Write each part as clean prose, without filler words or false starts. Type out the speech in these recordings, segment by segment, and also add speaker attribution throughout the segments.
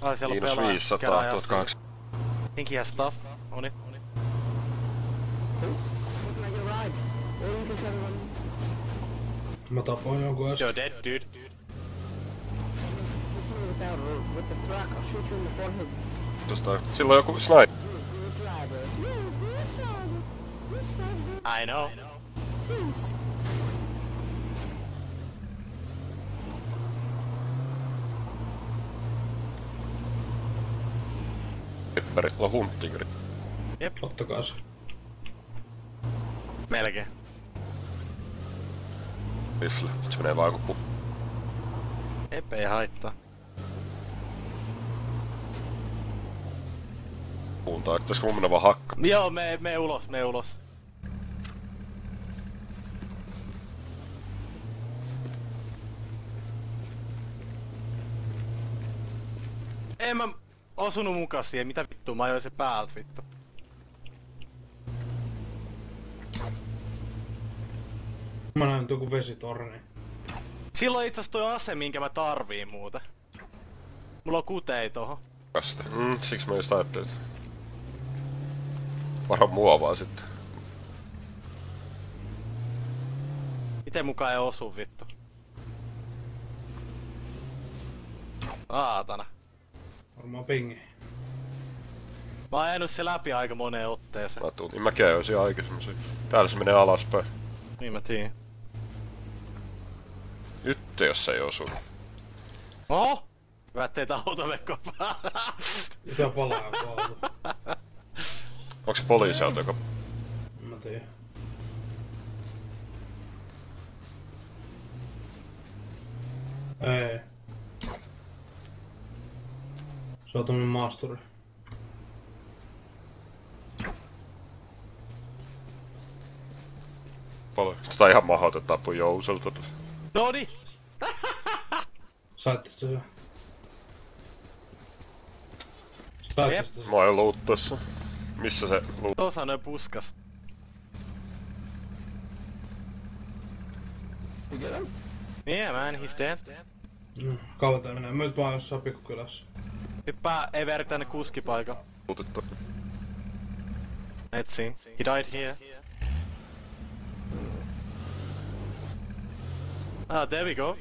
Speaker 1: Ai siellä on
Speaker 2: Miinus
Speaker 1: pelaaja.
Speaker 2: 500, 1800.
Speaker 1: Think he has stuff on it.
Speaker 3: Mä tapoin jonkun äsken.
Speaker 1: You're dead, dude.
Speaker 2: Sillä on joku sniper.
Speaker 1: I know.
Speaker 2: Snipperillä on hunttigri.
Speaker 1: Jep,
Speaker 3: Ottakaa se.
Speaker 1: melkein.
Speaker 2: Rifle. Se menee vaan joku
Speaker 1: Jep, ei haittaa.
Speaker 2: puuntaan. Pitäisikö mun mennä vaan hakkaan?
Speaker 1: Joo, me ulos, me ulos. En mä osunut mukaan siihen, mitä vittua, mä ajoin se päältä vittu.
Speaker 3: Mä näin nyt joku vesitorni.
Speaker 1: Silloin itse asiassa toi ase, minkä mä tarviin muuten. Mulla on kutei tohon.
Speaker 2: Kaste. Siksi mä just ajattelin, että varo mua vaan sitten.
Speaker 1: Miten mukaan ei osu vittu? Aatana.
Speaker 3: Varmaan pingi.
Speaker 1: Mä oon ajanut se läpi aika moneen otteeseen.
Speaker 2: Mä tuun, niin mäkin ajoin siinä aikaisemmin. Täällä se menee alaspäin.
Speaker 1: Niin mä tiedän.
Speaker 2: Nyt jos se ei osu.
Speaker 1: Oho! Hyvä ettei tää auto mene kopaan.
Speaker 3: Mitä palaa joku auto?
Speaker 2: Onks se poliisiauto, joka...
Speaker 3: En mä tiedä. Ei. Se on tommonen maasturi.
Speaker 2: Tätä on ihan mahdoton tapu Jouselta.
Speaker 1: Noni!
Speaker 3: Saitte sitä hyvä. Saitte sitä hyvä.
Speaker 2: Mä oon luuttossa. Missä se luut?
Speaker 1: Tuossa on noin puskas. Yeah man, he's dead.
Speaker 3: Kauan tää menee. Mä nyt vaan jossain pikkukylässä.
Speaker 1: Hyppää Everi tänne kuskipaikalle.
Speaker 2: Luutettu.
Speaker 1: Let's see. He died here. Ah, there we go.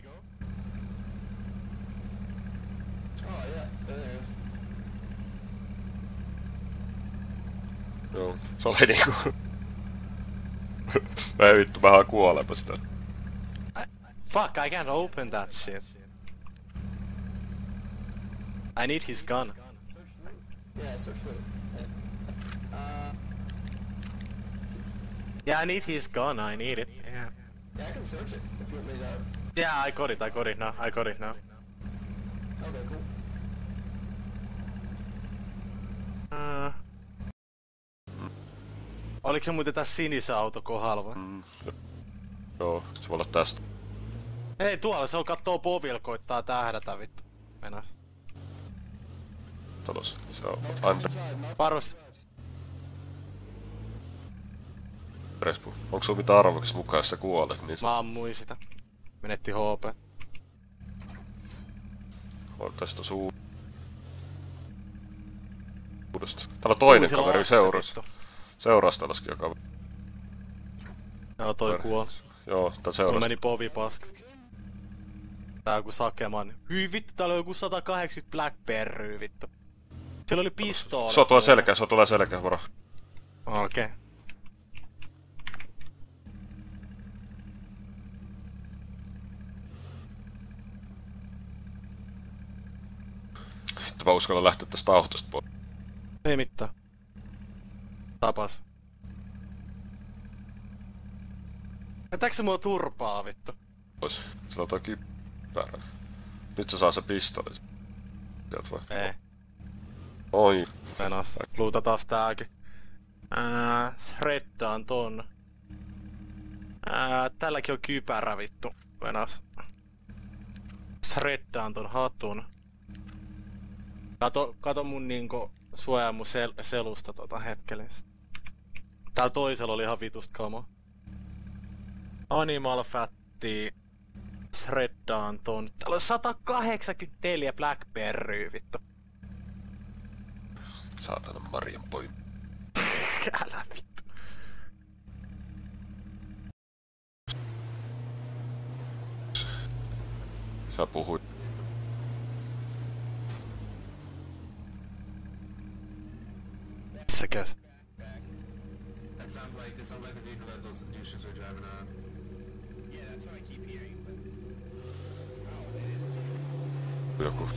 Speaker 2: Joo, se oli niinku... Mä vittu vähän kuolepa sitä.
Speaker 1: Fuck, I can't open that shit. I need his gun. Yeah, I need his gun, I need it. Yeah.
Speaker 4: Yeah, I can search it if you want me to.
Speaker 1: Yeah, I got it now, I got it now.
Speaker 4: Okay, cool.
Speaker 1: Oliko se muuten tässä sinisen auto kohdalla vai?
Speaker 2: Joo, se voi olla tästä.
Speaker 1: Ei tuolla, se on kattoo povilla, koittaa tähdätä vittu. Mennään.
Speaker 2: Tolos, se on under.
Speaker 1: Varus.
Speaker 2: Respu. Onko sulla mitään arvokas mukaan, jos sä kuolet? Niin
Speaker 1: Mä ammuin sitä. Menetti HP.
Speaker 2: on tästä uudesta. Täällä on toinen
Speaker 1: Sillä on
Speaker 2: kaveri
Speaker 1: akse,
Speaker 2: seurasi.
Speaker 1: vittu.
Speaker 2: Seurasi tällaiskin jo kaveri.
Speaker 1: Joo, toi kuoli.
Speaker 2: Joo, tää
Speaker 1: Mulla
Speaker 2: seurasi.
Speaker 1: meni povi paska. Tää on joku sakeman. Hyi vittu, täällä on joku 180 Blackberry vittu. Siellä oli pistooli.
Speaker 2: Se on tuolla selkeä, se on tuolla selkeä, varo.
Speaker 1: Okei. Okay.
Speaker 2: Vittu mä uskallan lähteä tästä autosta pois.
Speaker 1: Ei mitään. Tapas. Jätääkö se mua turpaa vittu?
Speaker 2: Pois. Sillä on toi kypärä. Nyt se saa se pistoli. Sieltä vai?
Speaker 1: Ei.
Speaker 2: Oi.
Speaker 1: Menas. Luutataan tääkin. Shreddaan ton. Tälläkin on kypärä vittu. Menas. Shreddaan ton hatun. Kato mun niinku suojaa mun selusta hetkellisesti. Täällä toisella oli ihan vitust kama. Animal fatti. shreddaan ton. Täällä on 184 Blackberry, vittu.
Speaker 2: Saatana Marian poi.
Speaker 1: Älä vittu.
Speaker 2: Sä puhuit.
Speaker 1: Missäkäs?
Speaker 4: That sounds like the vehicle that those douches are driving on. Yeah, that's what I keep hearing.
Speaker 2: Joku.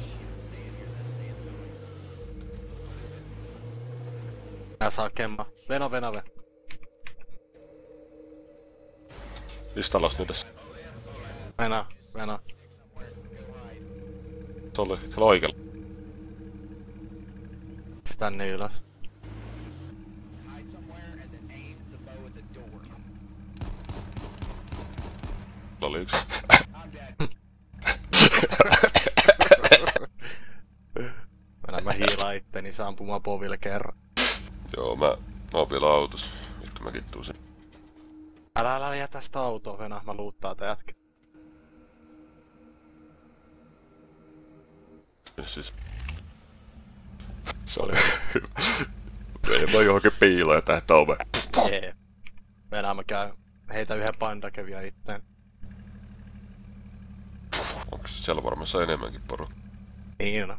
Speaker 1: Nää saa kemma. Veno.
Speaker 2: Mistä alas niitä?
Speaker 1: Veno.
Speaker 2: Se oli siellä oikealla.
Speaker 1: Tänne ylös.
Speaker 2: Oli yksi.
Speaker 1: Mä hiilaan itteni, saan ampumaan poville kerran.
Speaker 2: Joo, mä oon vielä autossa. Vittu mäkin tuun sen.
Speaker 1: Älä jätä sitä autoa, Venä, mä luuttaa tää jätkä.
Speaker 2: Siis... Se oli hyvä. Ei mä johonkin piiloon ja tähtää ove.
Speaker 1: Jee. Venä, mä käyn. Heitä yhden pandakeviä itteen.
Speaker 2: Onks siellä varmassa enemmänkin porukkaa?
Speaker 1: Niin on.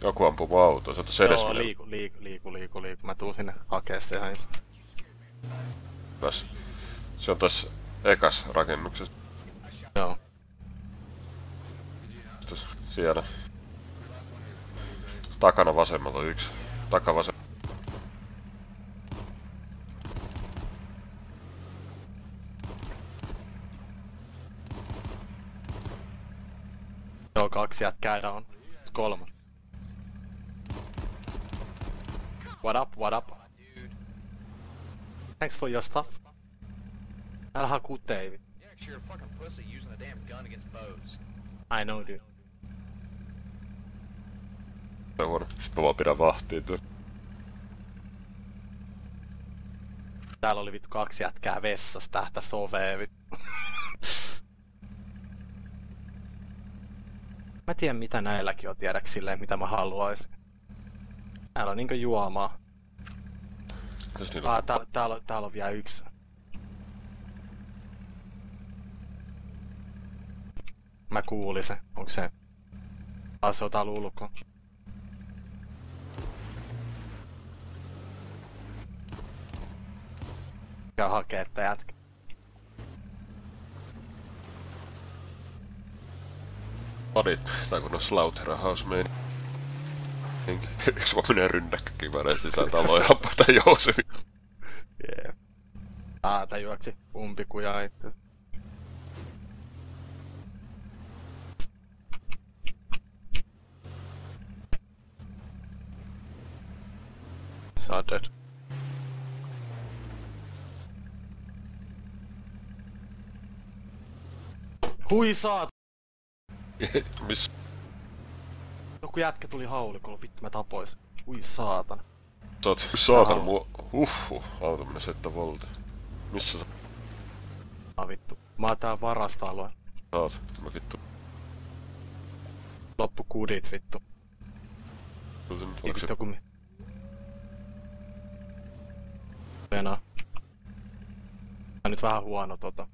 Speaker 2: Joku ampuu mun autoa, sieltä se edes
Speaker 1: Joo,
Speaker 2: menee.
Speaker 1: liiku. Mä tuun sinne hakee se ihan just.
Speaker 2: Tässä. Se on tässä ekas rakennuksessa.
Speaker 1: Joo.
Speaker 2: Tässä, siellä. Takana vasemmalla on yksi. Takavasen.
Speaker 1: Joo, 2 jätkää down. 3. What up? Thanks for your stuff. Älä hakuu David.
Speaker 5: Yeah, 'cause you're a fucking pussy using a damn gun against bows.
Speaker 1: I know, dude.
Speaker 2: Se on huono. Sitten mä vaan pidän vahtiin tuon.
Speaker 1: Täällä oli vittu 2 jätkää vessassa, tähtäs oveen vittu. Mä tiedän mitä näilläkin on, tiedäks silleen mitä mä haluaisin. Täällä on niinkö juomaa.
Speaker 2: Mitäs niillä on?
Speaker 1: Täällä on vielä yksi. Mä kuulin se. Onko se? Se on täällä ulkoa. Käy hakee tää jätkä.
Speaker 2: Parit, tai kun on Slaughterhouse meni. Yksi vaan menee rynnäkkökiväreen sisään taloon ja ampuu jousimin.
Speaker 1: Jee. Tää juoksi umpikujaa itse. Sä dead. Hui saat!
Speaker 2: Missä?
Speaker 1: Joku jätkä tuli haulikolla, vittu mä tapois. Ui saatana.
Speaker 2: Sä oot saatan mua. Auto menee 7 volta. Missä sä
Speaker 1: Vittu. Mä oon täällä varastoalue.
Speaker 2: oot? Mäkin tuun.
Speaker 1: Loppu kudit vittu.
Speaker 2: Onko se
Speaker 1: Joku Venä. Tää nyt vähän huono tota.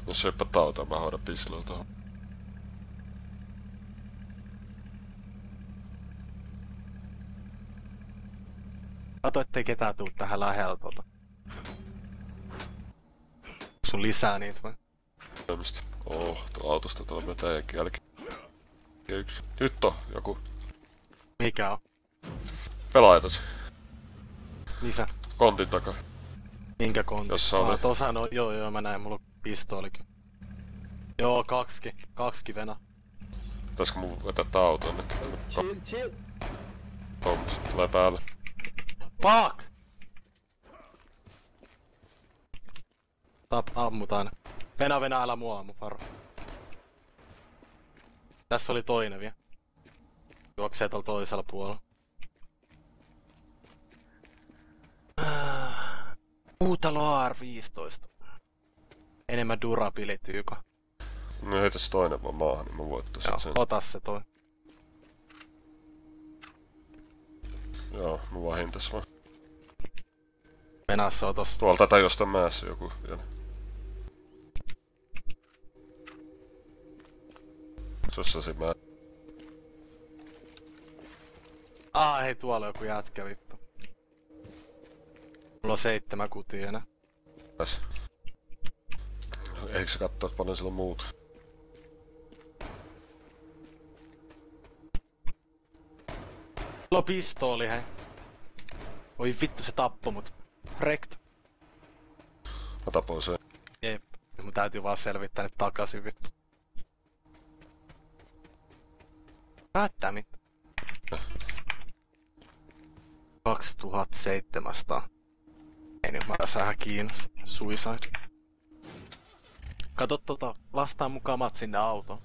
Speaker 2: jos sepä tauta, mä hoidan pistolla tohon.
Speaker 1: Kato ettei ketään tuu tähän lähellä tota. Sun lisää niitä vai?
Speaker 2: Mistä? Tuo autosta tuolla meidän jälki. Yksi. Nyt on joku
Speaker 1: Mikä on?
Speaker 2: pelaajatas.
Speaker 1: Missä?
Speaker 2: Kontin takaa.
Speaker 1: Minkä konti?
Speaker 2: Jossa oli.
Speaker 1: Tossa no, joo mä näin, mulla on pistoolikin. Joo, kaksikin Venä.
Speaker 2: Pitäisikö mun vetää tää auto jonnekin?
Speaker 4: Chill.
Speaker 2: Hommas. Tulee päälle.
Speaker 1: Fuck! Ammutaan. Venä, älä mua ammu, paro. Tässä oli toinen vielä. Juoksee tuolla toisella puolella. Uutalo AR-15. Enemmän durabilityko.
Speaker 2: No heitä se toinen vaan maahan, niin mä voittaisin sen.
Speaker 1: Ota se toi.
Speaker 2: Joo, mä vahin tässä vaan.
Speaker 1: Venässä on tossa.
Speaker 2: Tuolta tai jostain mäessä joku vielä. Sossasi mä.
Speaker 1: Hei, tuolla on joku jätkä vittu. Mulla on 7 kutia enää.
Speaker 2: Tässä. Eikö sä kattoo, että paljon sillä on muuta?
Speaker 1: Mulla on pistooli, hei. Oi vittu, se tappoi mut. Rekt.
Speaker 2: Mä tapoin sen.
Speaker 1: Jep. Mun täytyy vaan selvittää nyt takaisin vittu. Goddammit. 2700. Ei nyt mä tässä vähän kiinnossa. Suicide. Kato lastaa mukamat sinne autoon.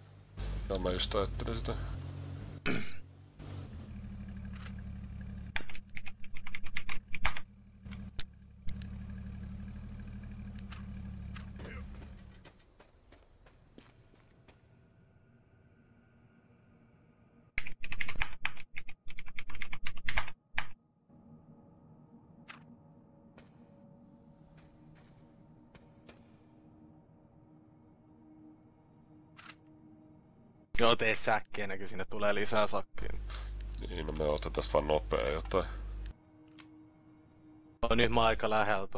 Speaker 2: Ja mä just ajattelin sitä.
Speaker 1: Joo, tee säkkiä ennen kuin sinne tulee lisää sakkia.
Speaker 2: Niin, no me otetaan tästä vaan nopea jotain.
Speaker 1: No nyt mä oon aika lähellä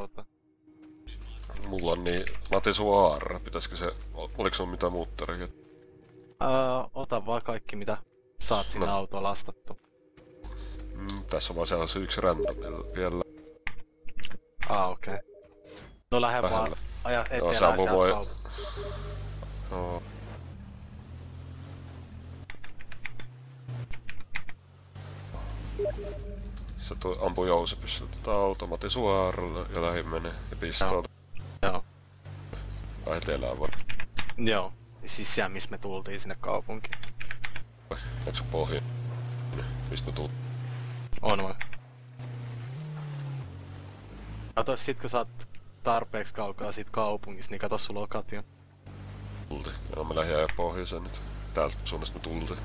Speaker 2: Mulla on niin... Mä otin sun AR, pitäisikö se... Oliko sulla mitään muutteria?
Speaker 1: Ota vaan kaikki mitä saat sinne autoon lastattu.
Speaker 2: Tässä on vaan sellaisen yksi random vielä.
Speaker 1: Okei. Okay. No lähde vaan
Speaker 2: Lähellä.
Speaker 1: aja
Speaker 2: Joo,
Speaker 1: etelään
Speaker 2: se
Speaker 1: sieltä
Speaker 2: voi...
Speaker 1: kaupungista.
Speaker 2: Joo. Se ampui Joosepissa automaatin suoralla ja lähin menee ja pistoo.
Speaker 1: Joo.
Speaker 2: Vai etelään vaan.
Speaker 1: Joo. Siis siellä missä me tultiin sinne kaupunkiin.
Speaker 2: Onko se pohja? Mistä me tultiin?
Speaker 1: On vai? Kato sit kun sä oot tarpeeksi kaukaa siitä kaupungista, niin kato sun lokatio.
Speaker 2: Joo, me lähdin ajaa pohjoiseen nyt. Täältä suunnasta me tultiin.